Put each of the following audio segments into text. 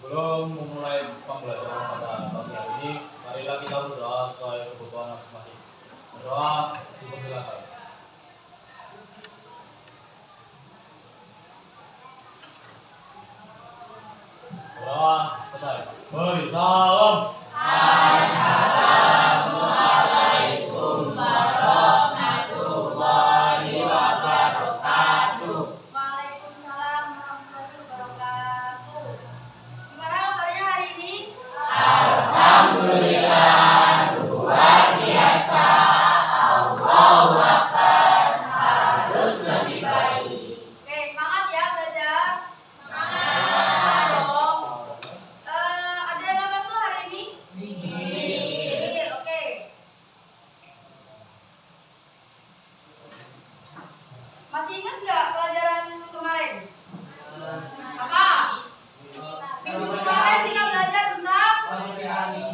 Sebelum memulai pembelajaran pada pagi hari ini, marilah kita berdoa sesuai kebutuhan masing-masing. Berdoa dipersilakan. Berdoa selesai. Beri salam. Assalamualaikum warahmatullahi wabarakatuh. Waalaikumsalam warahmatullahi wabarakatuh. Gimana kabarnya hari ini? Alhamdulillah, luar biasa. Allahu Akbar, harus lebih baik. Oke, semangat ya belajar. Semangat. Dong. Ada yang nggak masuk hari ini? Ini. Oke. Masih ingat nggak pelajaran kemarin? Apa? Minggu kemarin kita belajar tentang rekreasi.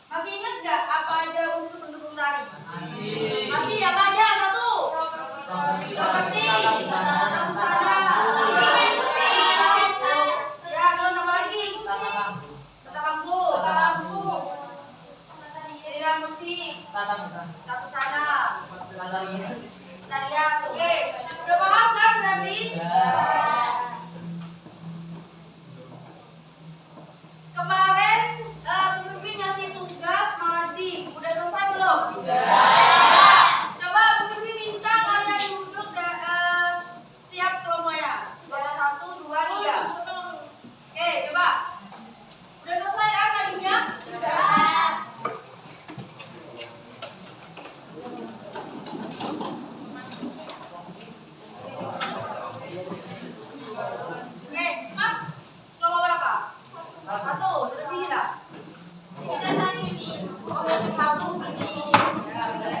Masih ingat nggak apa aja unsur pendukung tari? Masih apa aja? Satu. Seperti tata busana. Ya, terus apa lagi? Tata bambu. Iringan musik. Tata busana. Tarian. Oke. Udah paham kan berarti? Kemarin Bu Vivi ngasih tugas mandi. Udah selesai belum? Coba Bu Vivi minta kalian duduk setiap kelompoknya. Kelompok 1, 2, 3. Oke, coba. Udah selesai kan mandinya? Oke, Mas. Kelompok berapa? 1, dari sini dah. Oh, berarti 1 ini. Ya, udah.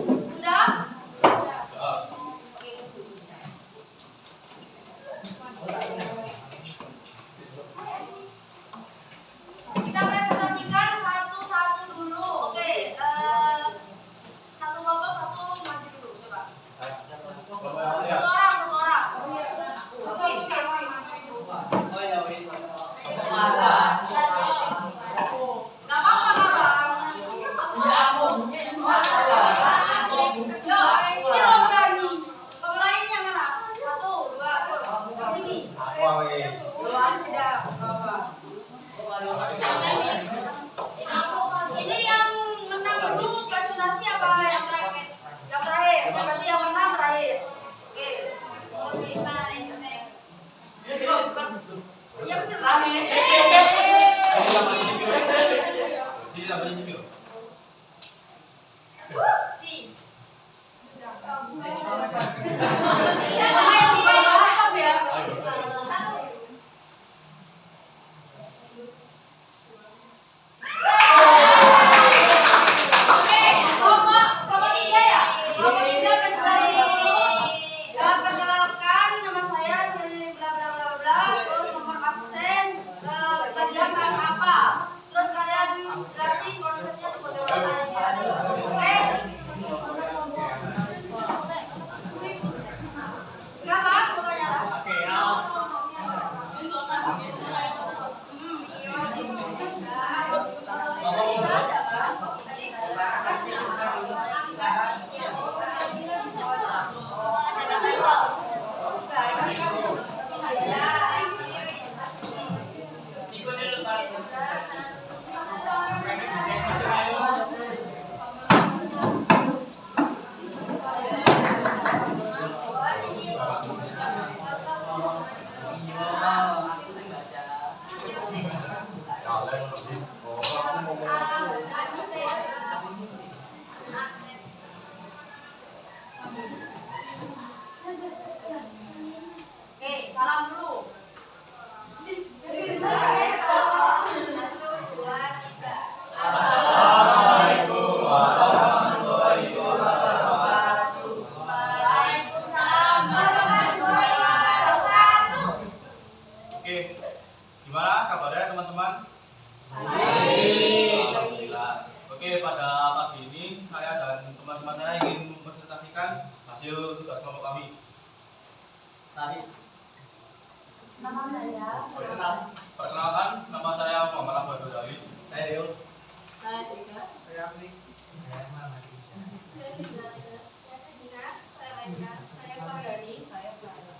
Sudah? Oke, kita presentasikan satu-satu dulu. Oke, satu kelompok satu maju dulu, coba. Satu orang. Switch. Gak apa-apa, Bang. Yo, ini lo berani. Kelompok lain yang mana? 1, 2, terus. Sini. Dua, tidak. Bawa. Ini yang menang dulu presentasi apa yang terakhir? Yang terakhir. Berarti yang menang terakhir. Oke. Iya bener lah. Si. Iya, ayo kita ya. Satu. Oke, kelompok 3 ya. Kelompok 3 presentasi dulu. Perkenalkan, nama saya ini bla bla bla bla. Terus nomor absen, pelajaran tentang apa. Terus kalian jelasin konsepnya tuh bagaimana. Oke. Kenapa? Pertanyaan. Oke, salam dulu. Tari. Nama saya. Perkenalkan, nama saya Muhammad Akbar Ghazali. Saya Deul. Saya Tika. Saya Afri. Saya Muhammad Ika. Saya Dina. Saya Dina. Saya Raina. Saya Fahrani. Saya Clara.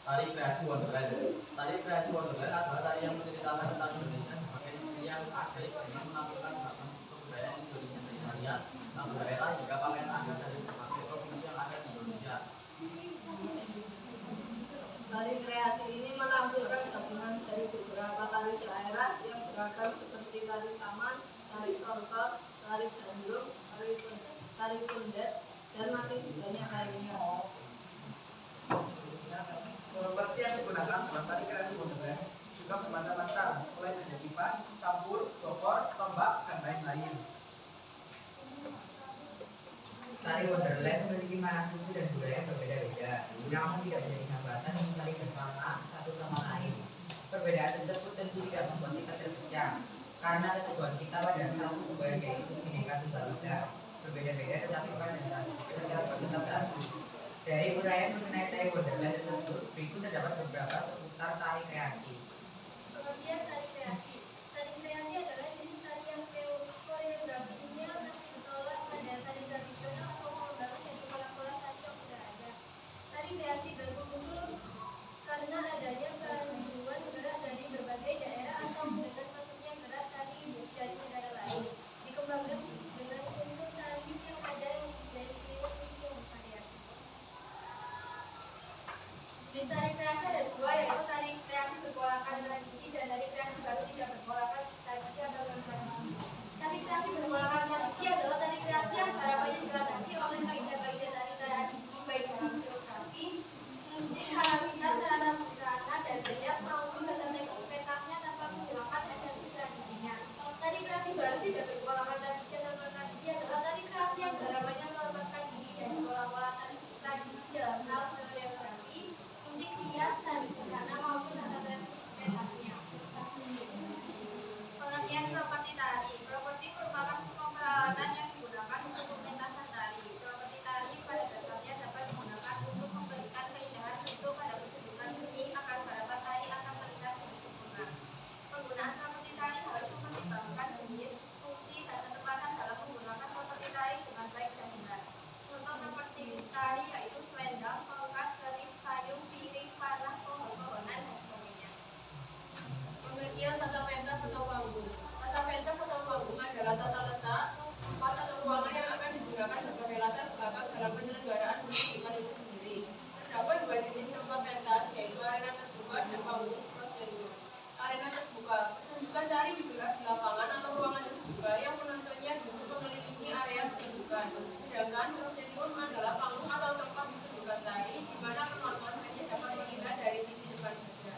Tari kreasi Wonderland. Tari kreasi Wonderland adalah tari yang menceritakan tentang Indonesia sebagai negeri yang ajaib dengan menampilkan beragam kebudayaan Indonesia dari tarian, lagu daerah hingga pakaian adat dari berbagai provinsi yang ada di Indonesia. Tari kreasi ini menampilkan gabungan dari beberapa tari daerah yang beragam seperti tari saman, tari tortor, tari gandrung, tari kundet, dan masih banyak lainnya. Properti yang digunakan dalam tari kreasi Wonderland juga bermacam-macam, mulai dari kipas, sampul, gopor, tombak, dan lain-lain. Tari Wonderland memiliki makna suku dan budaya yang berbeda-beda, namun tidak menjadi hambatan yang saling bersama satu sama lain. Perbedaan tersebut tentu tidak membuat kita terpecah, karena keteguhan kita pada satu sebagai yaitu Bhinneka Tunggal Ika, berbeda-beda tetapi pada dasarnya tetap satu. Dari uraian mengenai tari Wonderland tersebut, berikut terdapat beberapa seputar tari kreasi. Pengertian tari kreasi. Tari kreasi adalah jenis tari yang koreografinya masih bertolak pada tari tradisional atau pengembangan dari pola-pola tari yang sudah ada. Tari kreasi baru muncul karena adanya persetujuan gerak dari berbagai daerah atau dengan masuknya gerak tari dari negara lain. Dikembangkan dengan unsur tari yang ada dari lewat musik yang bervariasi. Jenis tari kreasi ada dua, yaitu tari kreasi berpolakan tradisi dan tari kreasi baru tidak berpolakan tradisi atau non-tradisi. Tari kreasi berpolakan tradisi adalah tari kreasi yang harapannya dilandasi oleh kaidah-kaidah tari tradisi baik dalam koreografi, musik, karawitan, tata busana, dan rias maupun tata teknik pentasnya tanpa menghilangkan esensi tradisinya. Tari kreasi baru tidak berpolakan tradisi atau non-tradisi adalah tari kreasi yang harapannya melepaskan diri dari pola-pola tari tradisi dalam hal koreografi, musik, rias, tari busana maupun tata teknik pentasnya. Pengertian properti tari. Properti merupakan semua peralatan yang digunakan untuk pementasan tari. Properti tari pada dasarnya dapat digunakan untuk memberikan keindahan bentuk pada pertunjukan seni agar gerakan tari akan terlihat lebih sempurna. Penggunaan properti tari harus mempertimbangkan jenis, fungsi, dan ketepatan dalam menggunakan properti tari dengan baik dan benar. Contoh properti tari yaitu selendang, tongkat, keris, payung, piring, panah, pohon-pohonan, dan sebagainya. Pengertian tata pentas atau panggung. Tata pentas atau panggung adalah tata letak tempat atau ruangan yang akan digunakan sebagai latar belakang dalam penyelenggaraan pertunjukan itu sendiri. Terdapat dua jenis tempat pentas, yaitu arena terbuka dan panggung prosedur. Arena terbuka, pertunjukan tari digelar di lapangan atau ruangan terbuka yang penontonnya duduk mengelilingi area pertunjukan. Sedangkan prosedur adalah panggung atau tempat pertunjukan tari di mana penonton hanya dapat melihat dari sisi depan saja.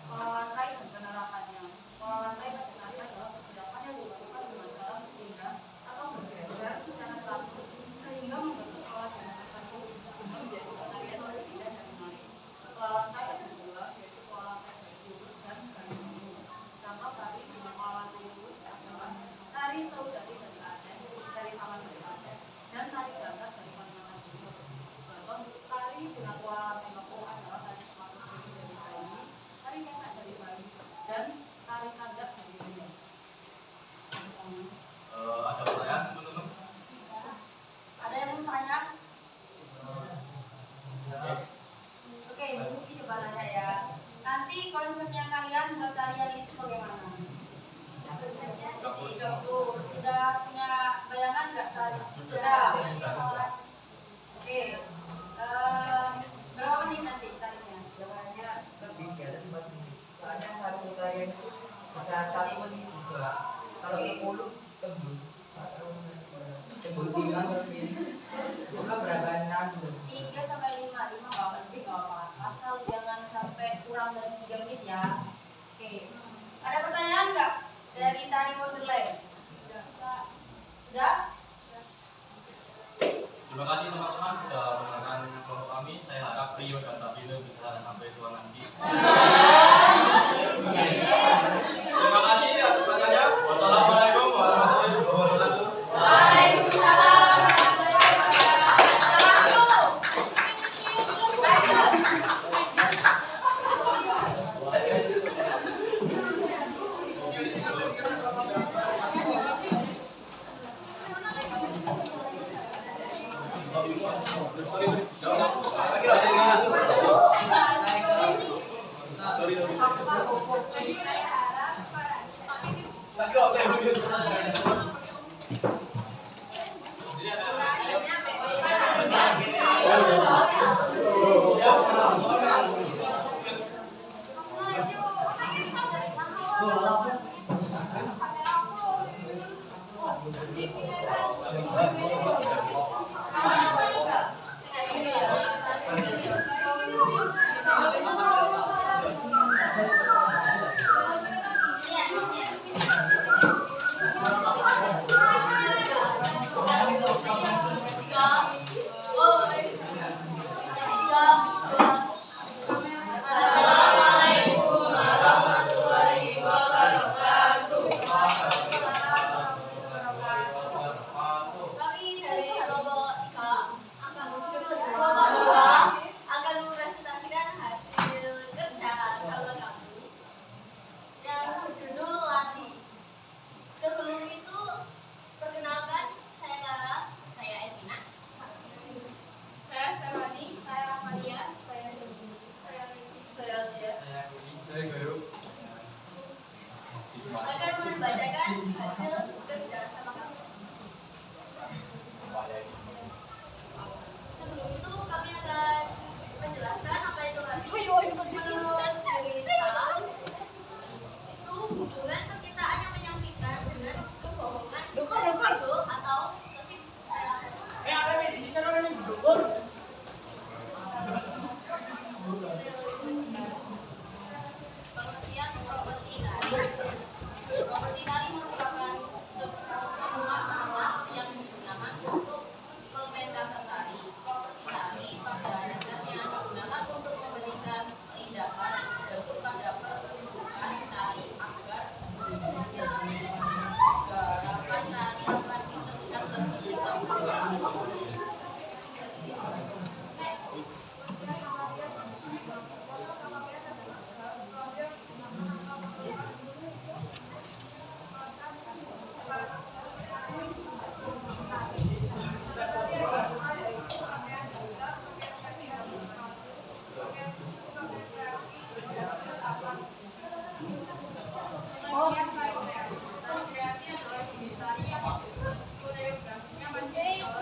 Pola lantai dan penerapannya. Pola lantai pada tari adalah pergerakan yang dilakukan dengan cara berpindah atau bergeser secara teratur sehingga membentuk pola yang tertentu guna menjadi tarian oleh pindah dan menarik. Pola lantai ada dua, yaitu pola lantai garis lurus dan garis lurus. Contoh tari dengan pola lantai lurus adalah tari saudari dari Aceh, tari saman dari Aceh, dan tari gagak dari Kalimantan Timur. Contoh tari dengan pola lantai loko adalah tari sepatu seri dari Bali, tari ketek dari Bali, dan tari kadak dari Riau. Ada pertanyaan, teman-teman? Ada yang mau tanya? Oke. Oke, Bu Mufi coba nanya ya. Nanti konsepnya kalian buat tarian itu bagaimana? Sudah punya bayangan nggak tadi? Sudah. Oke. Berapa menit nanti tarinya? Jawabannya lebih di atas 4 menit. Soalnya satu tarian itu bisa 1 menit juga. Kalau 10 tembus. Tembus 5 berarti. Juga berapa 6 lebih. 3 sampai 5 nggak lebih nggak apa. Asal jangan sampai kurang dari 3 menit ya. Oke. Ada pertanyaan nggak dari tari Wonderland? Sudah? Terima kasih teman-teman sudah mendengarkan kelompok kami. Saya harap Rio dan Tabino bisa sampai tua nanti. Terima kasih atas pertanyaannya. Wassalamualaikum warahmatullahi wabarakatuh. Waalaikumsalam warahmatullahi wabarakatuh. Assalamualaikum warahmatullahi wabarakatuh. Kami dari kelompok 3 akan mempresentasikan hasil kerja sama kami yang berjudul Latih. Sebelum itu, perkenalkan, saya Clara, saya Elvina, saya Stephanie, saya Amalia, saya Dewi, saya Riki, saya Asia. Akan membacakan hasil kerja sama kami. Sebelum itu kami akan menjelaskan apa itu latih. Menurut Elisa, itu hubungan percintaan yang menyampingkan dengan kebohongan atau pengertian properti tali. Properti tali merupakan sebuah nama yang digunakan untuk pementasan tali. Properti tali pada dasarnya digunakan untuk memberikan keindahan bentuk pada pertunjukan tali agar garapan tali akan terlihat lebih sempurna.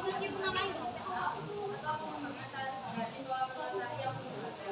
Meskipun namanya atau pengembangan tari tari yang sudah ada.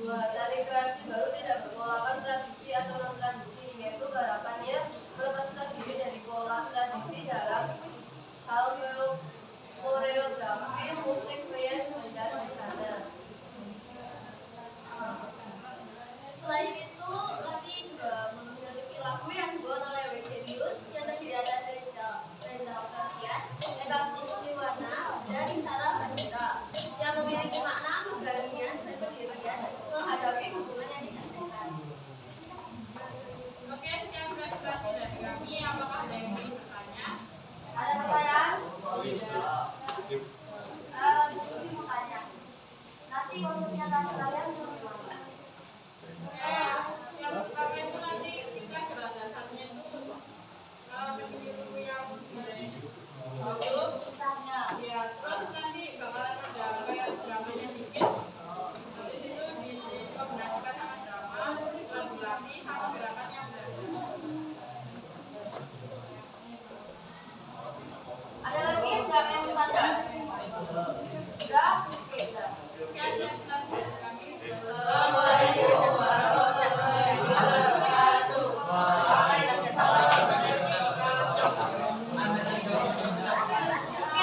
Dua, tari kreasi baru tidak berpolakan tradisi atau non-tradisi, yaitu garapannya melepaskan diri dari pola tradisi dalam hal koreografi, musik, rias, dan busana. Selain itu, Latih juga memiliki lagu yang dibuat oleh Wegenius yang terdiri dari Reza Octavian, Eka Kurniawana, dan Sarah Fajira, yang memiliki makna keberanian dan pendirian menghadapi hubungan yang dikasihkan. Oke, sekian presentasi dari kami. Apakah ada yang ingin bertanya? Ada pertanyaan? Mungkin mau tanya. Nanti konsepnya kalian seperti apa? Yang pertama itu nanti kita gerakannya itu meniru yang bagus. Kisahnya. Ya, terus nanti bakalan ada kayak dramanya dikit. Di situ dikombinasikan sama drama, lagu latih sama gerakan yang belajar. Ada lagi nggak yang mau tanya? Udah? Oke, udah. Sekian presentasi dari kami. Assalamualaikum warahmatullahi wabarakatuh. Oke,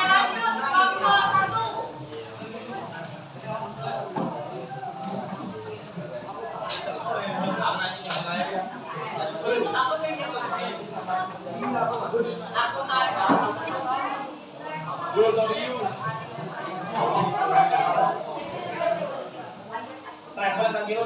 lanjut kelompok 1. Hebat Kang Gil.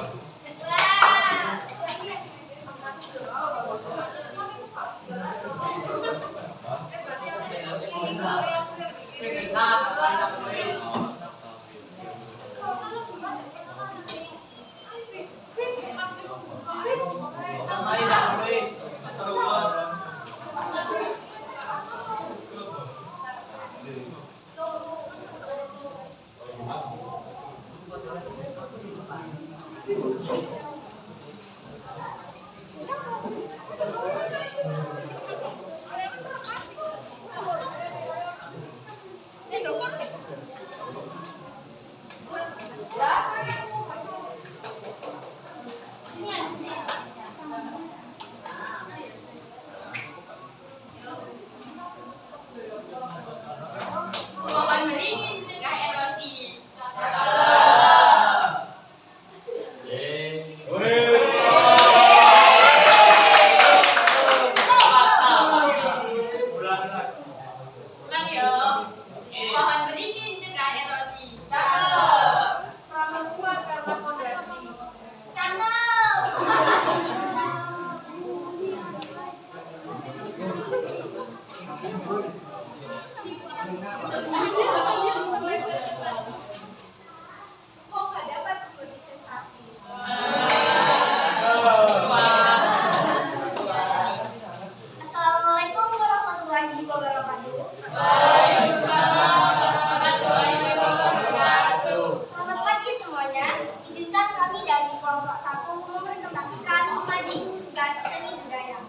Pohon beringin cegah erosi. Ulang yo. Pohon beringin cegah erosi. Ramah kuat karena fondasi. Kok nggak dapat memberi sensasi? Assalamualaikum warahmatullahi wabarakatuh. Selamat pagi semuanya. Izinkan kami dari kelompok 1 mempresentasikan mading tugas seni budaya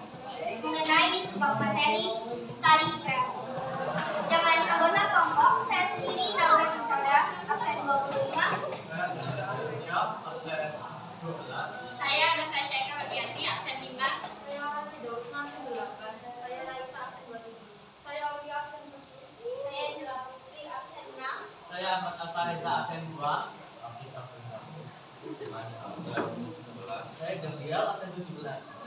mengenai sebuah materi tari kreasi. Dengan anggota kelompok, saya sendiri Naura Kisoda, absen 25. Saya Anastasia Eka Febianti, absen 5. Saya Rafida Usman, absen 8. Saya Raisa, absen 27. Saya Aulia, absen 7. Saya Jela Putri, absen 6. Saya Ahmad Alfarisa absen 2. Saya Gabriel absen 17.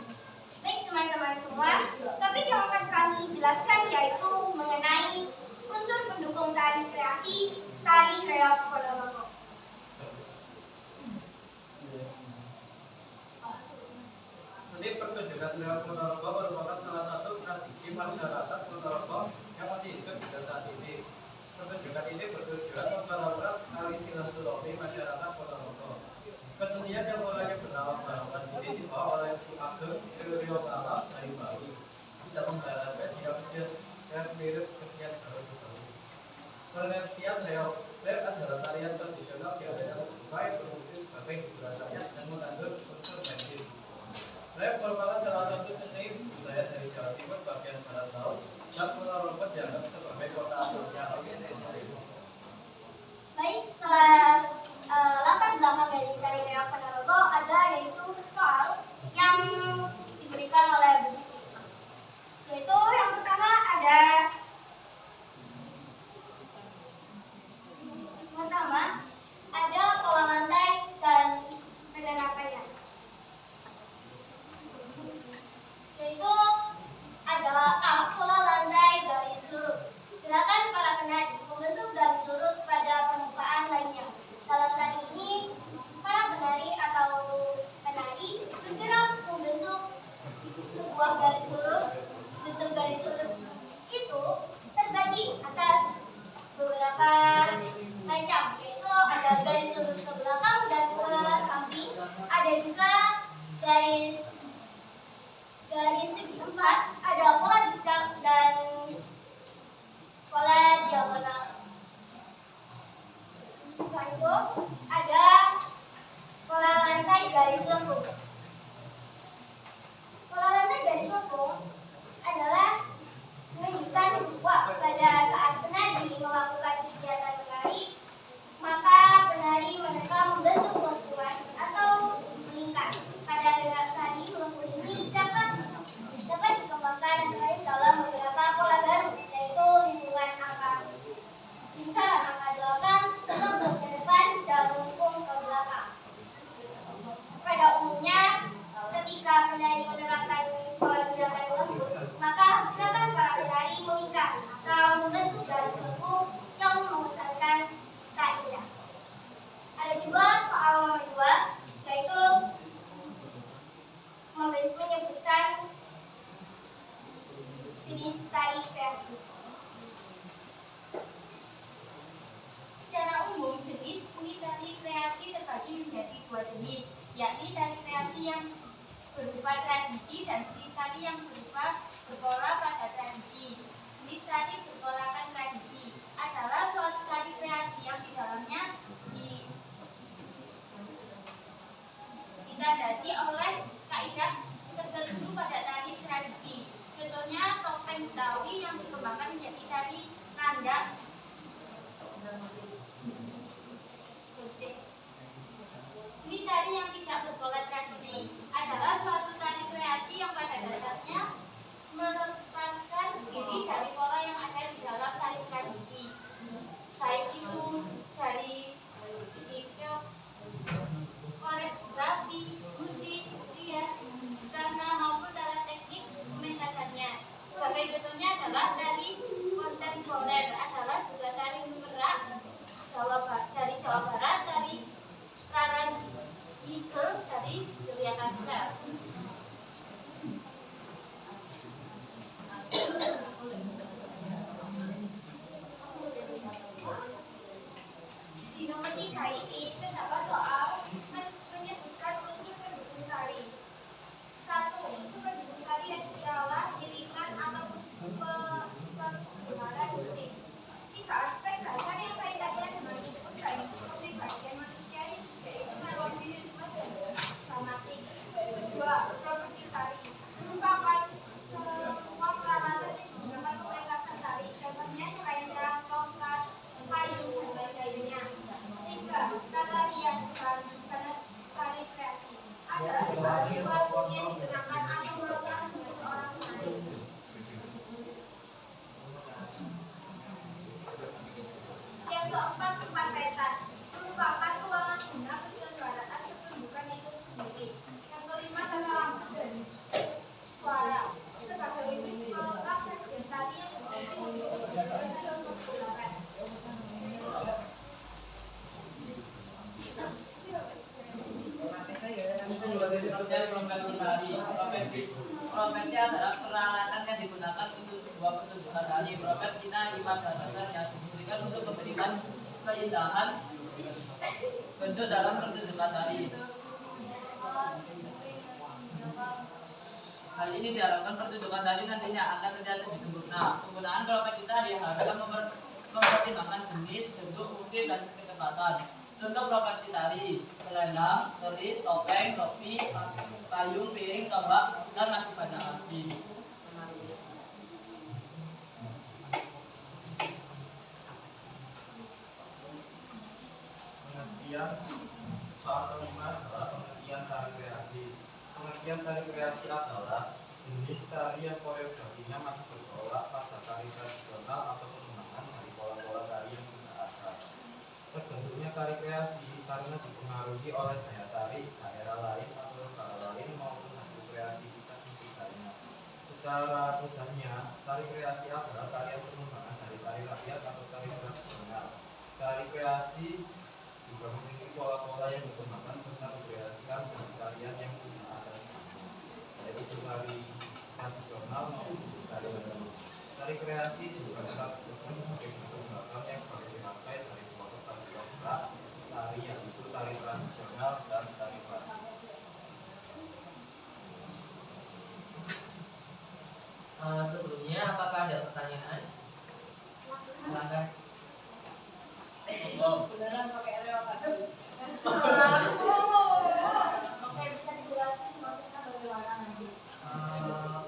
Baik teman-teman semua, topik yang akan kami jelaskan yaitu mengenai unsur pendukung tari kreasi, tari reog Ponorogo. Seni pertunjukan reog Ponorogo merupakan salah satu tradisi masyarakat Ponorogo yang masih hidup hingga saat ini. Pertunjukan ini bertujuan mempererat tali silaturahmi masyarakat Ponorogo. Kesenian yang mulai bernama Barokan ini dibawa oleh Ki Ageng Suryo Kala dari Bali. Tidak mengharapkan yang mirip kesenian Bali. Pengertian reog adalah tarian tradisional yang baik berfungsi sebagai hiburan rakyat dan mengandung unsur medis. Reog merupakan salah satu seni budaya dari Jawa Timur bagian barat laut dan Ponorogo dianggap sebagai kota asalnya. Baik, setelah latar belakang dari tari reog Ponorogo ada yaitu soal yang diberikan oleh Bu Vivi. Yaitu yang pertama ada pola lantai dan penerapannya. Yaitu ada pola lantai garis lurus. Gerakan para penari membentuk garis lurus pada permukaan lainnya. Dalam tari ini, para penari atau penari bergerak membentuk sebuah garis lurus. Bentuk garis lurus itu terbagi atas beberapa macam, yaitu ada garis lurus ke belakang dan ke samping, ada juga garis segi empat, ada pola zigzag dan pola diagonal. Setelah itu ada pola lantai garis lengkung. Pola lantai garis lengkung adalah menunjukkan bahwa pada saat penari melakukan kegiatan menari, maka penari mereka membentuk lengkungan atau melingkar. Pada tari lengkung ini dapat dikembangkan dalam beberapa pola baru, yaitu lingkungan angka lingkaran angka 8, lengkung ke depan dan lengkung ke belakang. Pada umumnya dua jenis, yakni tari kreasi yang berupa tradisi dan seni tari yang berupa berpola pada tradisi. Jenis tari berpolakan tradisi adalah suatu tari kreasi yang di dalamnya ditandasi oleh kaidah tertentu pada tari tradisi. Contohnya topeng Betawi yang dikembangkan menjadi tari nandak. Seni tari yang tidak berpola tradisi adalah suatu tari kreasi yang pada dasarnya melepaskan diri dari pola yang ada di dalam tari tradisi, baik itu dari segi koreografi, musik, rias, busana maupun dalam teknik pementasannya. Sebagai contohnya adalah tari kontemporer adalah juga tari merak dari Jawa Barat, tari Raranigel dari Yogyakarta. Di nomor 3 ini terdapat soal menyebutkan unsur pendukung tari. 1. Unsur pendukung tari yang ialah iringan atau penggunaan musik. 3. Aspek dasar yang kaitannya dengan unsur dan kepribadian manusia, yaitu melodi, ritme, dan dramatik. 2. Properti tari merupakan semua peralatan yang digunakan pementasan tari. Contohnya selendang, tongkat, payung, dan lain-lainnya. 3. Tata rias tari kreasi adalah segala sesuatu yang digunakan atau melakukan oleh seorang penari. Yang keempat, tempat pentas merupakan ruangan guna penyelenggaraan pertunjukan itu sendiri. Yang kelima, tata rambut dan suara sebagai pelengkap sajian tari yang berfungsi untuk berhasil populer. Trompetnya adalah peralatan yang digunakan untuk sebuah pertunjukan tari. Trompet kita 5 dasar yang diberikan untuk memberikan keindahan bentuk dalam pertunjukan tari. Hal ini diharapkan pertunjukan tari nantinya akan terlihat lebih sempurna. Penggunaan trompet kita diharapkan mempertimbangkan jenis, bentuk, fungsi, dan kecepatan. Contoh properti tari: selendang, keris, topeng, topi, payung, piring, tombak, dan masih banyak lagi. Pengertian soal kelima adalah pengertian tari kreasi. Pengertian tari kreasi adalah jenis tari yang koreografinya masih bertolak pada tari tradisional atau pengembangan dari pola-pola tari yang sudah ada. Terbentuknya tari kreasi karena dipengaruhi oleh daya tarik daerah lain atau negara lain maupun hasil kreativitas musikalnya. Secara mudahnya, tari kreasi adalah tarian pengembangan dari tari rakyat atau tari tradisional. Tari kreasi juga memiliki pola-pola yang dikembangkan serta dikreasikan dari tarian yang sudah ada, yaitu tari tradisional maupun tari baru. Tari kreasi juga dapat disebut sebagai bentuk beragam yang dapat dipakai dari suatu tari lokal, tari yaitu tari tradisional dan tari klasik. Sebelumnya, apakah ada pertanyaan? Silakan. Beneran pakai reok kan? Oke, bisa dijelasin maksudnya bagaimana nanti?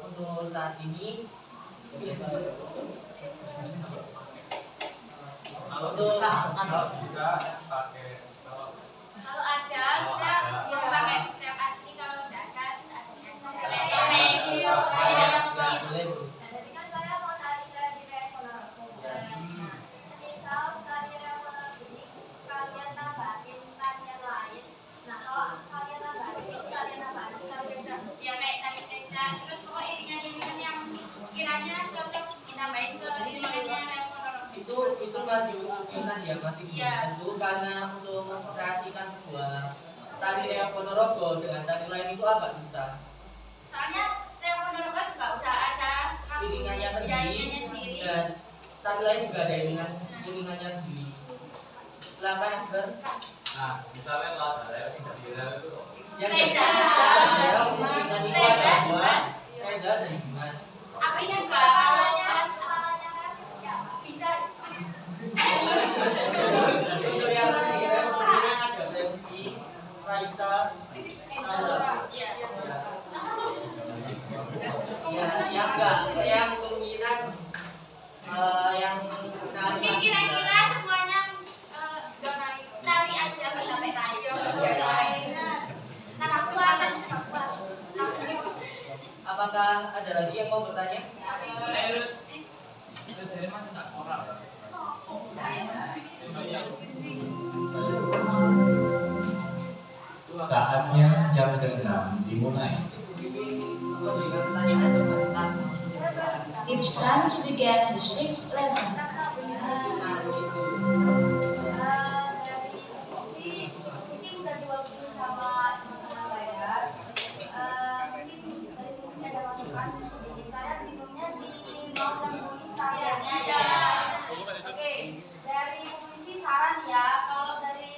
Untuk saat ini, Kalau bisa pakai Kalau ada, kita yang pakai krep asli. Kalau tidak ada, Jadi kan saya mau tari di Ponorogo. Misal tari Ponorogo ini kalian tambahin tarian lain. Nah kalau kalian tambahin tarian ya kayak tadi Teza, terus pokok iringan-iringan yang kiranya cocok ditambahin ke iringannya itu masih kemungkinan ya, masih belum Iya. tentu, karena untuk mengkreasikan sebuah tari reok Ponorogo dengan tari lain itu agak susah. soalnya Reok Ponorogo juga udah ada Iringannya ya, sendiri, iringannya sendiri. dan tari lain juga ada iringannya sendiri. Silakan Akbar. Nah, misalnya lah ada sing dadi rel itu kok. Yang Reza. Reza dan Dimas. Aku juga kepalanya kan bisa. Untuk yang ketiga kemungkinan ada Devi, Raisa, Nanda. Iya. Yang enggak, yang kemungkinan yang Mungkin kira-kira semuanya cari aja sampai tayo. Nah, aku akan cepat. apakah ada lagi yang mau bertanya? Terus dari mana tak orang? Saatnya jam ke-6 dimulai. It's time to begin the shift lesson. Dari mungkin udah diwakili sama teman-teman ya. Mungkin dari mungkin ada masukan sedikit. Kalian bingungnya di mau dan mungkin tariannya ya. Oke, dari mungkin saran ya. Kalau dari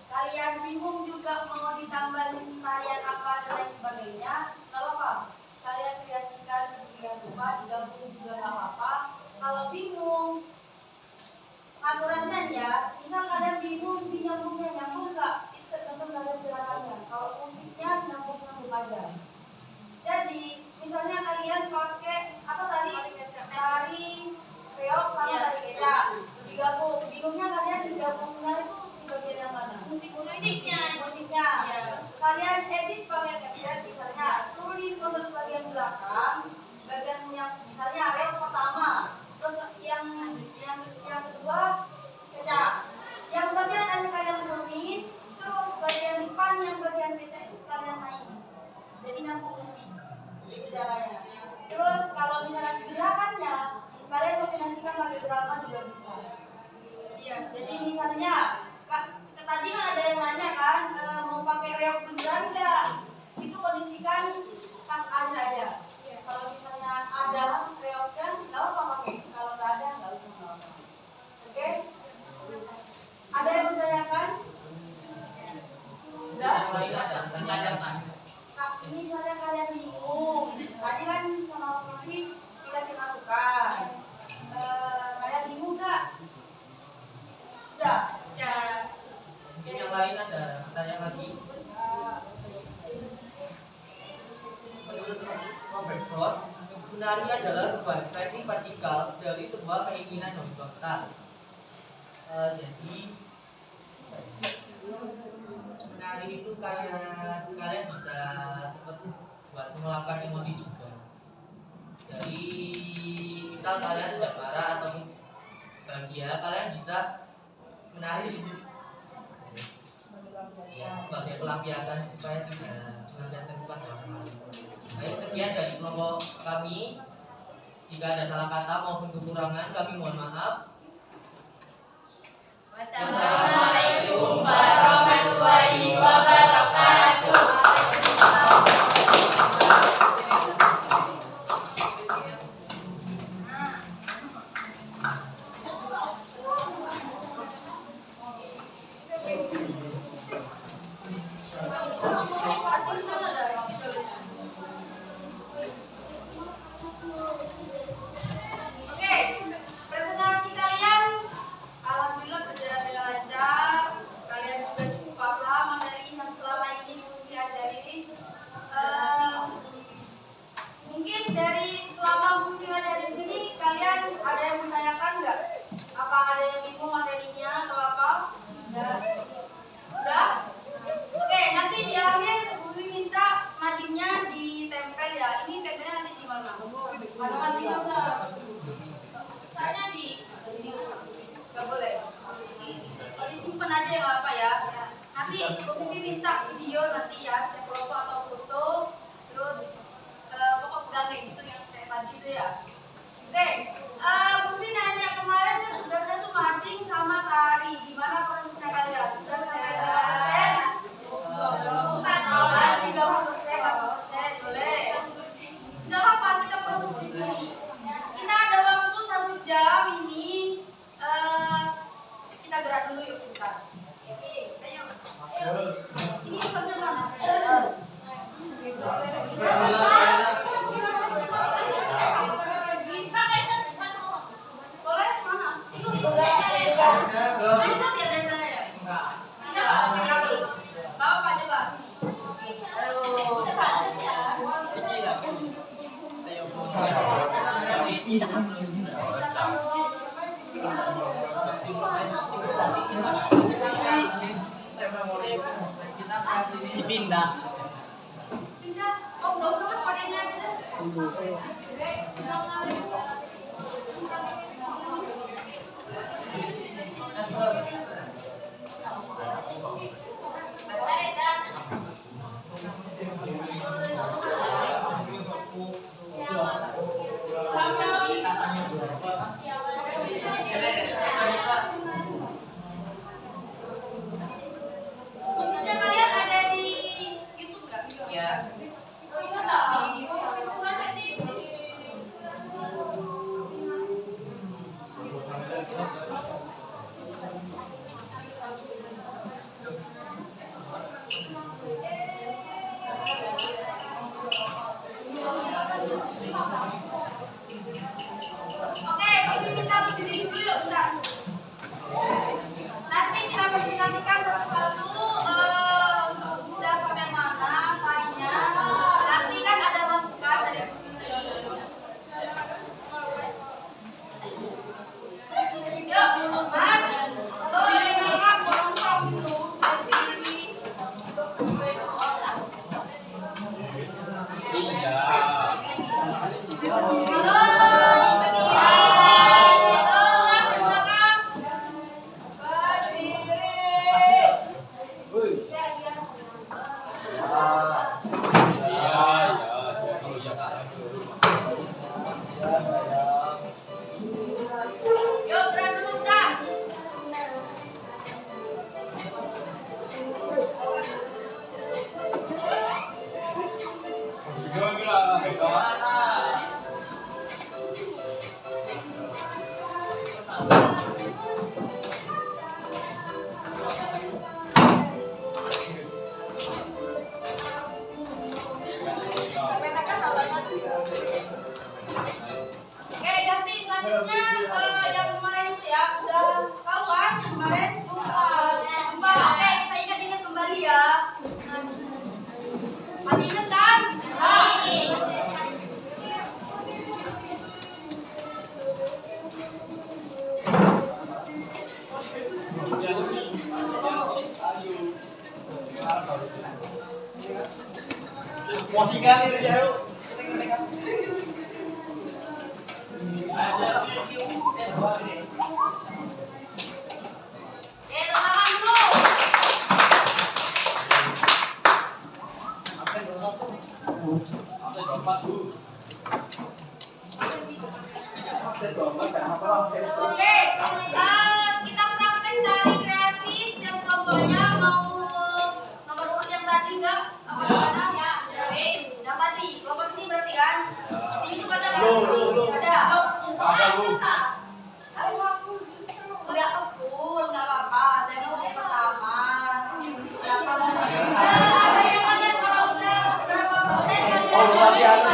kalian bingung juga mau ditambahin tarian apa dan lain sebagainya, nggak apa-apa. Kalian kreasikan sedemikian rupa, digabung juga nggak apa-apa. Kalau bingung aturannya ya, misal kalian bingung di nyambungnya nyambung nggak, itu tergantung dari gerakannya. Kalau musiknya nyambung aja. Jadi misalnya kalian pakai apa tadi, tari reog sama tari kecak, digabung. Bingungnya kalian digabungnya itu di bagian yang mana? Musiknya. Iya. Kalian edit pakai caption, misalnya turunin kontes bagian belakang, bagian yang misalnya reog pertama. Terus yang kedua kecak. Yang bagian yang kalian turunin, terus bagian depan yang bagian kecak itu kalian naik. Jadi nyambung nanti. Itu caranya. Terus kalau misalnya gerakannya, kalian kombinasikan pakai drama juga bisa. Iya. Jadi misalnya tadi kan ada yang nanya kan mau pakai reog beneran nggak? Itu kondisikan pas ada aja. Kalau misalnya ada reognya nggak apa pakai. Kalau nggak ada nggak usah nggak apa. Oke? Ada yang bertanyakan? Udah? Yang lain ada tanya-tanya. Misalnya kalian bingung, tadi kan sama Mas Novi dikasih masukan. Kalian bingung nggak? Udah? Ya. Mungkin yang lain ada tanya lagi. Menurut Robert Frost, menari adalah sebuah ekspresi vertikal dari sebuah keinginan horizontal. Jadi menari itu kayak kalian bisa seperti buat melakukan emosi juga. Dari misal kalian sedang marah atau bahagia, kalian bisa menari ya, sebagai pelampiasan supaya tidak melampiaskan kepada orang lain. Baik, sekian dari kelompok kami. Jika ada salah kata maupun kekurangan, kami mohon maaf. Wassalamualaikum warahmatullahi wabarakatuh. Oke, presentasi kalian alhamdulillah berjalan dengan lancar. Kalian juga cukup paham materi yang selama ini Mufti ajari. Mungkin dari selama Mufti ada di sini, kalian ada yang menanyakan nggak? Apa ada yang bingung materinya atau apa? Udah? Oke, nanti di akhir Mufti minta madingnya ditempel ya. Ini tempelnya nanti di mana? Mana madingnya? Tanya di nggak boleh. Oh, disimpan aja nggak apa ya. Nanti Mufti minta video nanti ya, setiap kelompok atau foto. Terus pokok pegang kayak gitu yang kayak tadi itu ya. Oke, Mufti nanya kemarin kan tugasnya tuh mading sama tari. Gimana prosesnya kalian? Sudah sampai berapa persen? 20%, masih 20%, boleh. Tidak apa-apa, kita proses di sini. Kita ada waktu 1 jam ini. Kita gerak dulu yuk kita. Dipindah. Pindah. Oh, nggak usah mas, pakai ini aja deh. Maksudnya kalian ada di YouTube nggak? Ya. Oh, iya nggak? Mana sih? Oke, tapi minta berdiri dulu yuk, bentar. Nanti kita presentasikan satu-satu sudah sampai mana tarinya. Nanti kan ada masukan dari yuk, Mas. Halo, ini Mas, borong-borong itu. Iya. Halo. Mas, silakan. Berdiri. Iya, iya. Kalau iya sekarang dulu. Yuk, gerak dulu, bentar. Gila gila, Beka. Oke, ganti selanjutnya yang kemarin itu ya udah tahu kan kemarin Zumba. Oke, kita ingat-ingat kembali ya. Masih ingat kan? Musikan ini jauh. Tangan dulu. Oke, kita praktek dari kreasi setiap kelompoknya mau nomor urut yang tadi nggak? Apa gimana? Ya. Oke, yang tadi kelompok sini berarti kan? Di YouTube ada nggak? Ada. Ada, Bu. Udah full, nggak apa-apa. Dari urut pertama sampai berapa? Ada yang kalian kalau udah berapa persen? Oh, berarti ada.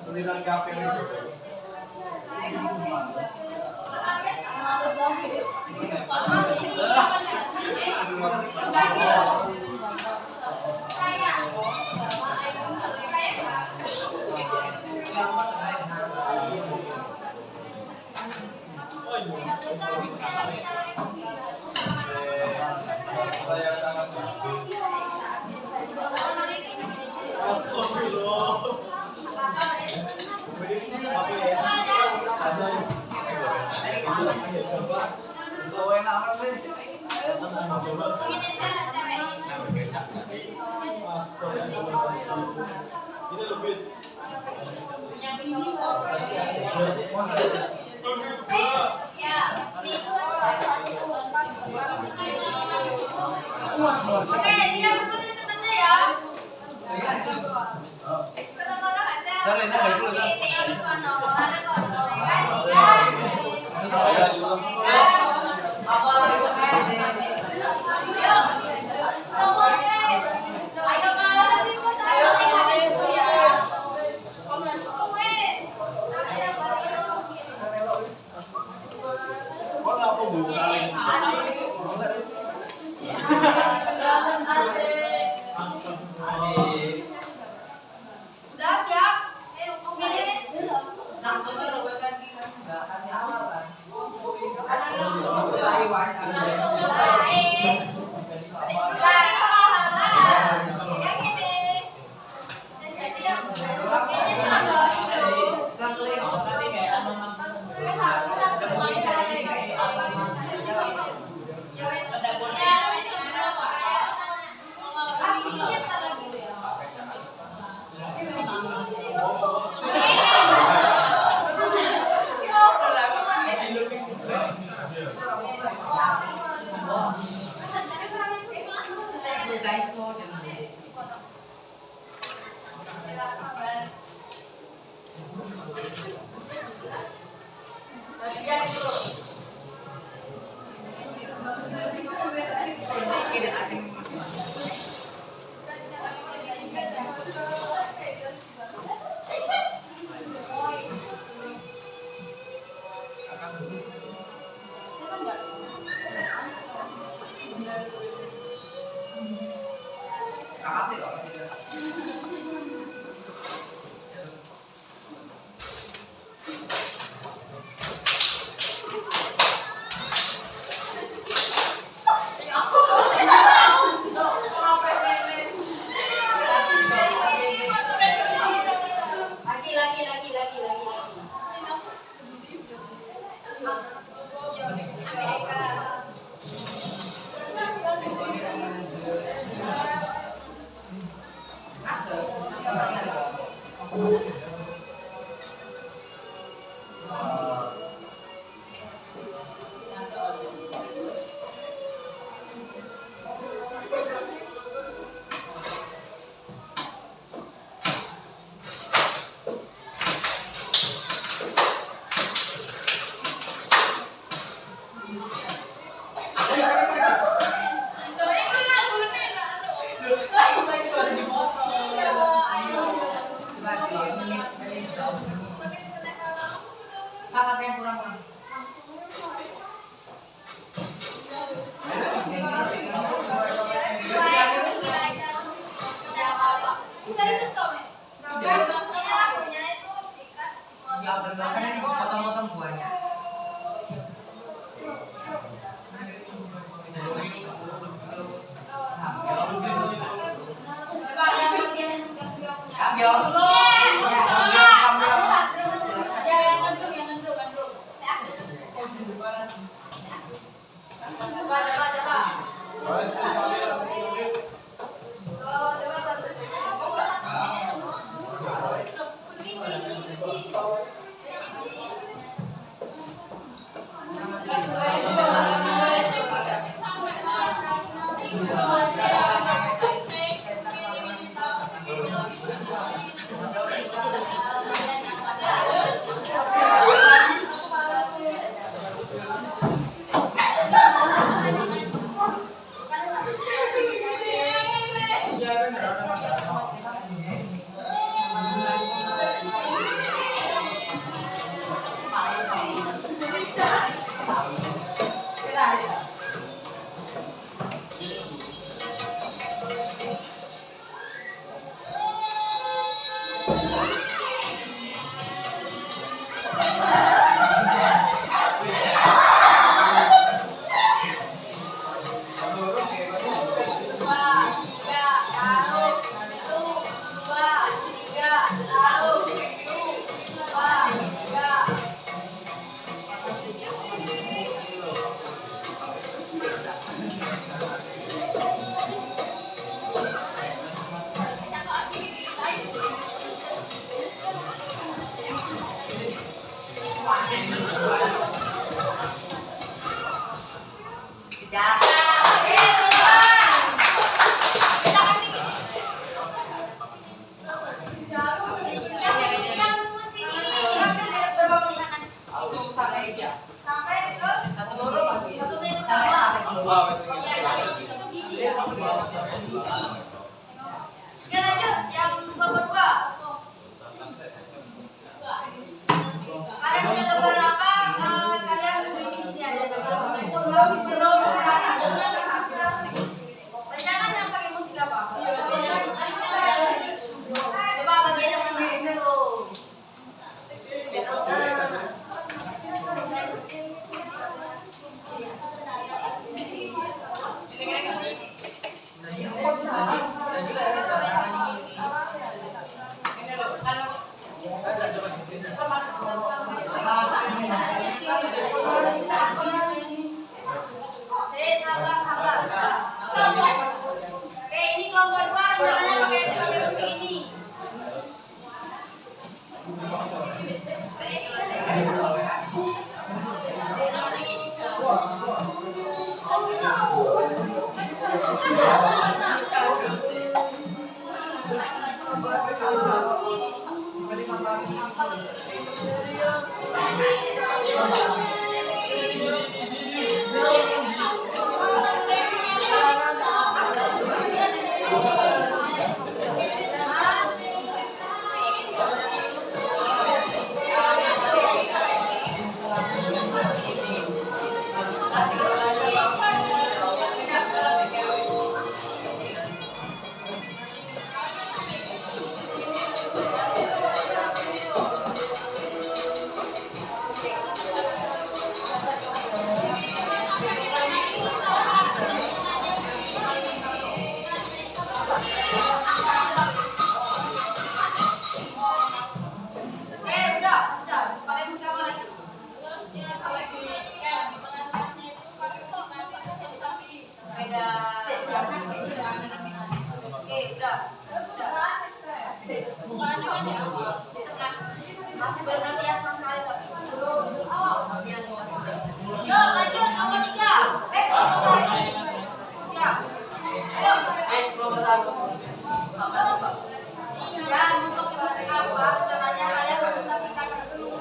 Tulisan kafe itu. Mas, ini apa nih? Oke, dia berdua ini temennya ya. Ketemu nggak sih? Ini ada kono, kan? Udah siap? Potong-potong buahnya. Oke lanjut, yang kelompok 2. Kalian punya gambar apa? Kalian tulis di sini aja. Belum dengan hasil. Rencana yang pakai musik apa? Coba bagian yang mana? Sabar. Oke, ini kelompok 2 caranya pakai musik ini. Masih belum latihan sama sekali tuh. Yuk lanjut nomor 3. Nomor 1. Ya. Ayo. Ya, untuk musik apa? Caranya kalian presentasikan dulu.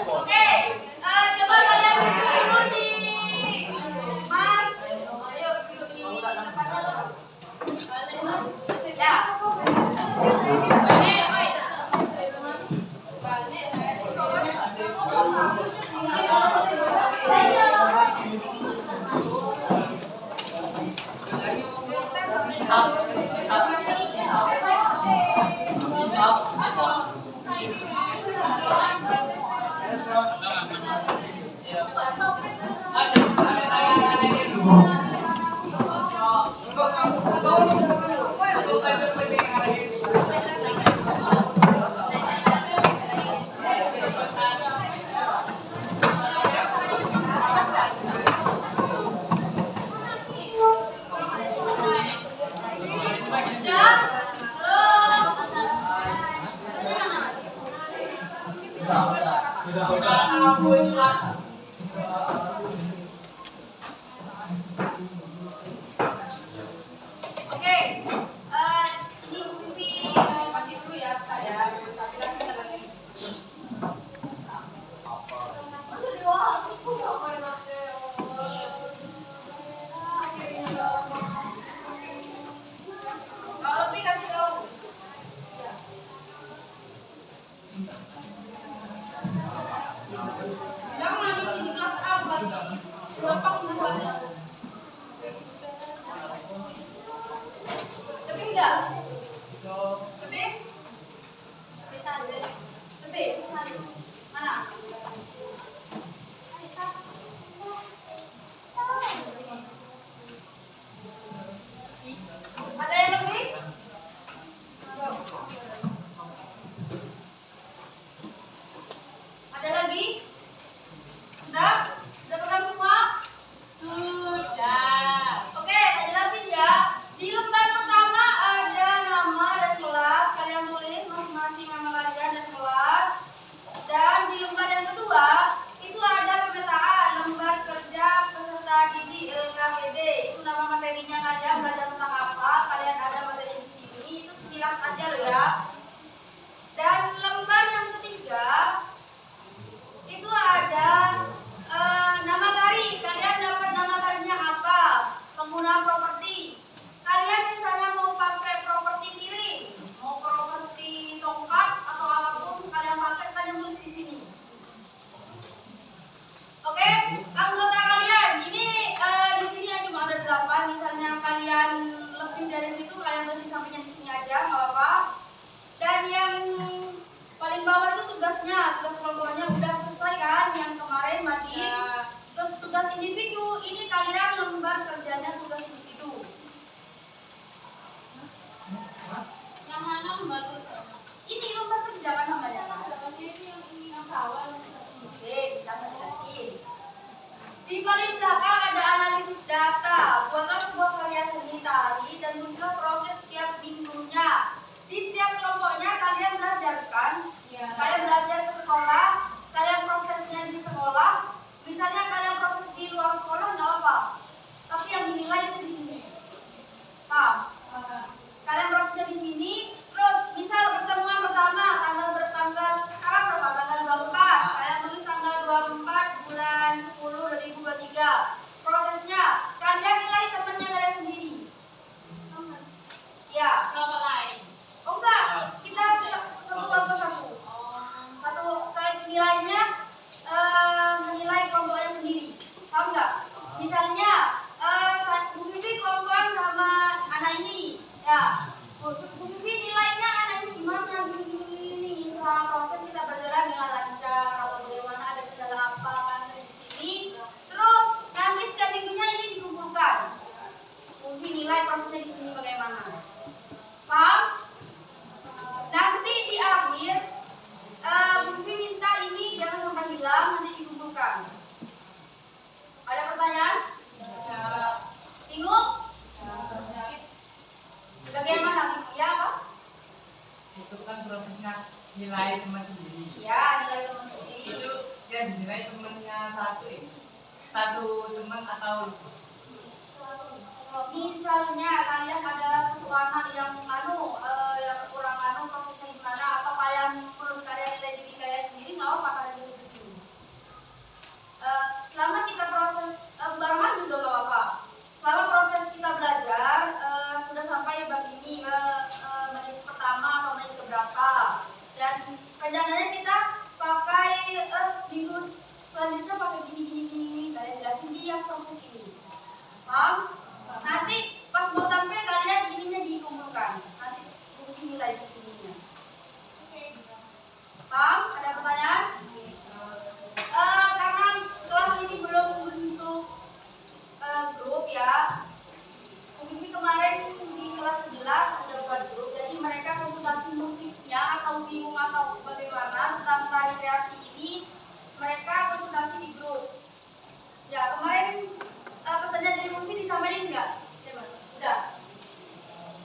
Oke, coba kalian dulu di Mas. Ayo dulu di tempatnya. Ya. gue curhat. Oke, ini Bu Vivi mau kasih dulu ya saya. Tapi lagi kita lagi. Aduh, dewa, sih punya apa yang ada? Kalau lebih kasih tahu. Jangan lagi di kelas A lagi. Lepas semuanya. Lebih enggak? Lebih? Bisa lebih. Lebih? Mana? Ada yang lebih? Ada lagi? Sudah? Sudah pegang semua? Sudah. Oke, saya jelasin ya. Di lembar pertama ada nama dan kelas. Kalian tulis masing-masing nama kalian dan kelas. Dan di lembar yang kedua itu ada pemetaan lembar kerja peserta didik LKPD. Itu nama materinya kalian belajar tentang apa. Kalian ada materi di sini. Itu sekilas aja loh ya. Dan lembar yang ketiga itu ada nama tari. Kalian dapat nama tarinya apa? Penggunaan properti. Kalian misalnya mau pakai properti piring, mau properti tongkat atau apapun kalian pakai, kalian tulis di sini. Oke, anggota kalian ini di sini cuma ada 8. Misalnya kalian lebih dari situ, kalian tulis di sampingnya di sini aja, nggak apa-apa. Dan yang paling bawah itu tugasnya, tugas kelompoknya udah selesai kan? Yang kemarin Madin. Terus tugas individu, ini kalian lembar kerjanya tugas individu. Yang mana lembar kerja? Ini lembar kerja kan namanya. Ini yang bawah. Oke, kita jelasin. Di paling belakang ada analisis data. Buatlah sebuah karya seni tari dan tulislah proses setiap minggunya. Di setiap kelompoknya kalian belajarkan. Kalian belajar ke sekolah, kalian prosesnya di sekolah. Misalnya kalian proses di luar sekolah nggak apa, tapi yang dinilai itu di sini. Paham? Kalian prosesnya di sini. Terus misal pertemuan pertama tanggal sekarang berapa? Tanggal 24. Kalian tulis tanggal 24 bulan 10 2023. Prosesnya kalian nilai temannya kalian sendiri. Ya. Kelompok lain. Oh enggak, kita satu kelompok satu. Satu kayak nilainya menilai kelompoknya sendiri. Paham nggak? Misalnya Bu Vivi kelompok sama anak ini, ya. Bu Vivi nilainya anak ini gimana? Gini. Selama proses kita berjalan dengan lancar atau bagaimana, ada kendala apa kan di sini. Terus nanti setiap minggunya ini dikumpulkan. Bu Vivi nilai prosesnya di sini bagaimana? Paham? Nanti di akhir Bu Vivi minta ini jangan sampai hilang, nanti dikumpulkan. Ada pertanyaan? Bingung? Bagian mana bingung? Ya apa? Itu kan prosesnya nilai teman sendiri. Ya, nilai teman sendiri. Itu yang dinilai temannya satu teman atau Misalnya kalian ada satu anak yang yang kurang prosesnya gimana, atau kalian menurut kalian nilai diri kalian sendiri, nggak apa kalian tulis di sini. Selama kita proses barengan juga nggak apa. Selama proses kita belajar sudah sampai bab ini menit pertama atau menit keberapa, dan rencananya kita pakai minggu selanjutnya pakai gini. Kalian jelasin di yang proses ini. Paham? Nanti pas mau tampil kalian ininya dikumpulkan. Nanti mungkin nilai di sininya. Paham? Ada pertanyaan? Karena kelas ini belum bentuk grup ya. Mungkin kemarin di kelas 11 udah buat grup. Jadi mereka konsultasi musiknya atau bingung atau bagaimana tentang tari kreasi ini, mereka konsultasi di grup. Ya, kemarin pesannya dari Mungkin disampaikan enggak? Ya Mas, udah.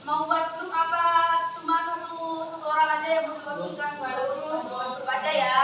Mau buat grup apa cuma satu orang aja yang mau dikonsultkan? Buat grup aja ya.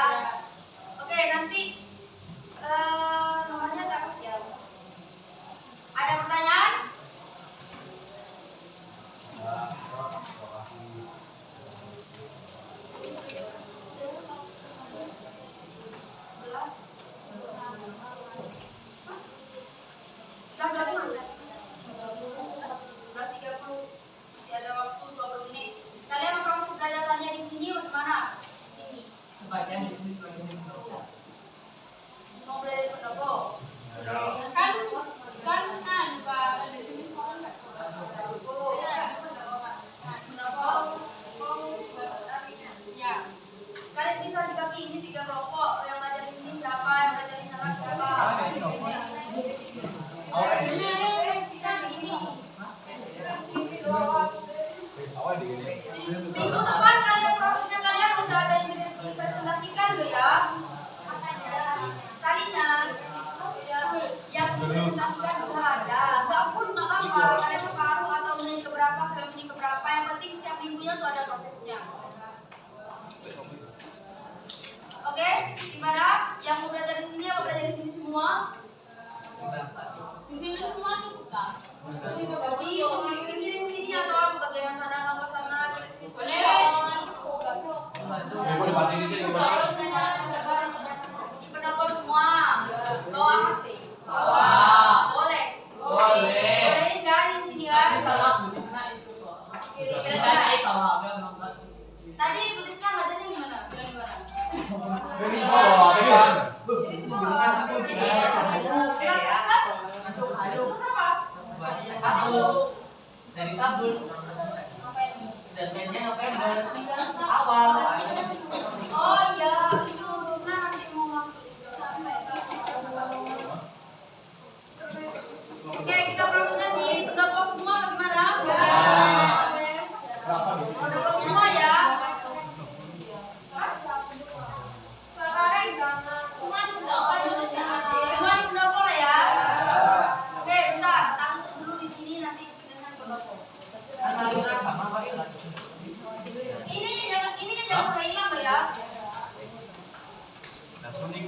presentasikan nggak ada. Nggak pun nggak apa-apa. Ada separuh atau menit keberapa sampai menit keberapa. Yang penting setiap minggunya tuh ada prosesnya. Oke, gimana? Yang mau belajar di sini apa belajar di sini semua? Di sini semua cukup tak? Tapi pikirin sini atau bagian sana ke sana sini sini. Aku dipati di sini. Di pendopo semua. Bawa HP. Boleh. Bolehin kan di sini kan? Kira-kira. Tadi tulisnya bacanya gimana? Bilang gimana? Dari bawah, pegang. Jadi semua. Susah apa? Dari sabun. Deadline-nya November awal. Oh iya, itu Risma nanti mau masuk itu sampai Oke, kita prosesnya di pendopo semua bagaimana? Pendopo semua ya. Sekarang semua di pendopo lah ya. Oke, bentar, kita tutup dulu di sini nanti dengan pendopo. Ini jangan sampai hilang loh ya. Langsung nih.